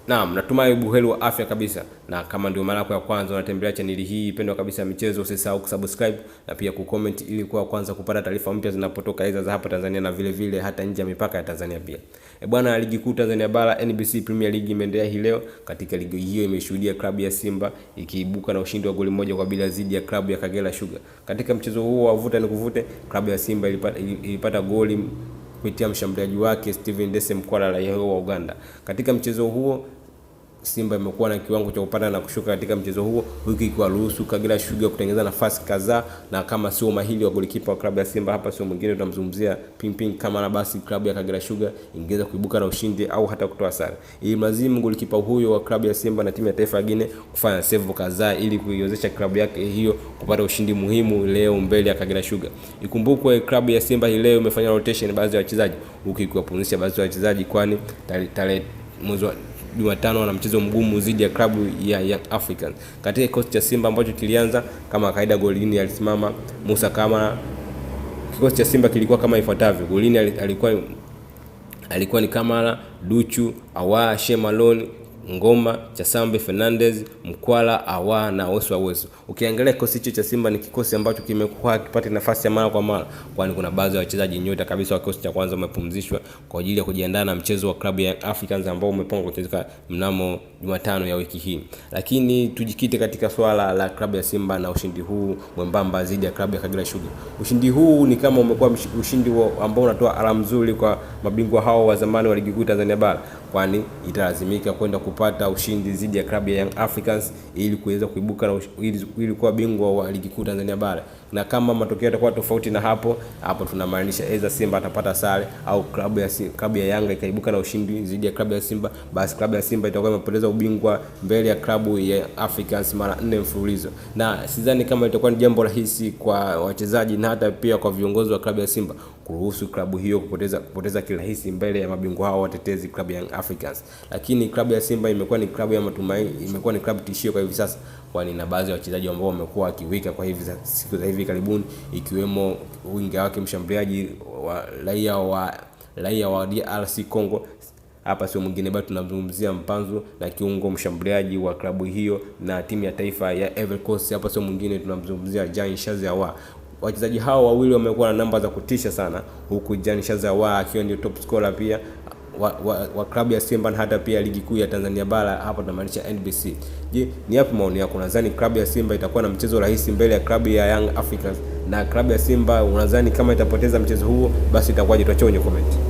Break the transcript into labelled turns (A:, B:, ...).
A: Naam, natumai buheri wa afya kabisa. Na kama ndio mara yako ya kwanza unatembelea channel hii pendwa kabisa michezo, usisahau kusubscribe na pia kucomment ili kuwa kwanza kupata taarifa mpya zinapotoka hizo za hapa Tanzania na vile vile hata nje ya mipaka ya Tanzania pia. Bwana, ligi kuu Tanzania bara NBC Premier League imeendelea hii leo. Katika ligi hiyo imeshuhudia klabu ya Simba ikiibuka na ushindi wa goli moja kwa bila dhidi ya klabu ya Kagera Sugar. Katika mchezo huo wa vuta ni kuvute, klabu ya Simba ilipata goli kupitia mshambuliaji wake Steven Dese Mkwala raia wa Uganda. Katika mchezo huo Simba imekuwa na kiwango cha kupanda na kushuka katika mchezo huo, huku ikiwaruhusu Kagera Sugar kutengeneza nafasi kadhaa, na kama sio mahili wa golikipa wa klabu ya Simba hapa sio mwingine tunamzungumzia Ping kama na basi klabu ya Kagera Sugar ingeweza kuibuka na ushindi au hata kutoa sare. Ili mlazimu golikipa huyo wa klabu ya Simba na timu ya taifa ya Guinea kufanya save kadhaa ili kuiwezesha klabu yake hiyo kupata ushindi muhimu leo mbele ya Kagera Sugar. Ikumbukwe klabu ya Simba hii leo imefanya rotation baadhi ya wachezaji, huku ikiwapumzisha baadhi ya wachezaji, kwani tarehe mwezi wa Jumatano na mchezo mgumu dhidi ya klabu ya Young Africans. Katika kikosi cha Simba ambacho kilianza kama kaida, golini alisimama Musa Kamara. Kikosi cha Simba kilikuwa kama ifuatavyo: golini alikuwa ni Kamara, Duchu, Awa, Shemalon, Ngoma, Chasambe, Fernandez, Mkwala, Awa na Oswa. Ukiangalia kikosi hicho cha Simba ni kikosi ambacho kimekuwa kipata nafasi ya mara kwa mara, kwani kuna baadhi ya wachezaji nyota kabisa wa kikosi cha kwanza wamepumzishwa kwa ajili ya kujiandaa na mchezo wa klabu ya Africans ambao umepangwa kuchezeka mnamo Jumatano ya wiki hii. Lakini tujikite katika swala la klabu ya Simba na ushindi huu mwembamba dhidi ya klabu ya Kagera Sugar. Ushindi huu ni kama umekuwa ushindi ambao unatoa alama nzuri kwa mabingwa hao wa zamani wa ligi kuu Tanzania bara, kwani italazimika kwenda kupata ushindi dhidi ya klabu ya Young Africans ili kuweza kuibuka na ili kuwa bingwa wa ligi kuu Tanzania bara. Na kama matokeo yatakuwa tofauti na hapo tunamaanisha aidha Simba atapata sare au klabu ya Yanga ikaibuka na ushindi dhidi ya klabu ya Simba, basi klabu ya Simba itakuwa imepoteza ubingwa mbele ya klabu ya Africans mara 4 mfululizo. Na sidhani kama itakuwa ni jambo rahisi kwa wachezaji na hata pia kwa viongozi wa klabu ya Simba kuruhusu klabu hiyo kupoteza kirahisi mbele ya mabingwa hao watetezi klabu ya Young Africans. Lakini klabu ya Simba imekuwa ni klabu ya matumaini, imekuwa ni klabu tishio kwa hivi sasa, kwani na baadhi ya wachezaji ambao wamekuwa wakiwika kwa siku za hivi karibuni, ikiwemo winga wake mshambuliaji wa raia wa DRC Congo. Hapa sio mwingine bali tunamzungumzia Mpanzu, na kiungo mshambuliaji wa klabu hiyo na timu ya taifa ya Ivory Coast. Hapa sio mwingine tunamzungumzia Jean Shazawa. Wachezaji hao wawili wamekuwa na namba za kutisha sana, huku Jean Shazawa akiwa ndio top scorer pia wa klabu ya Simba na hata pia ligi kuu ya Tanzania bara, hapa tunamaanisha NBC. Je, ni hapo maoni yako? Unadhani klabu ya Simba itakuwa na mchezo rahisi mbele ya klabu ya Young Africans? Na klabu ya Simba unadhani kama itapoteza mchezo huo basi itakuwaje? Tuache kwenye comment.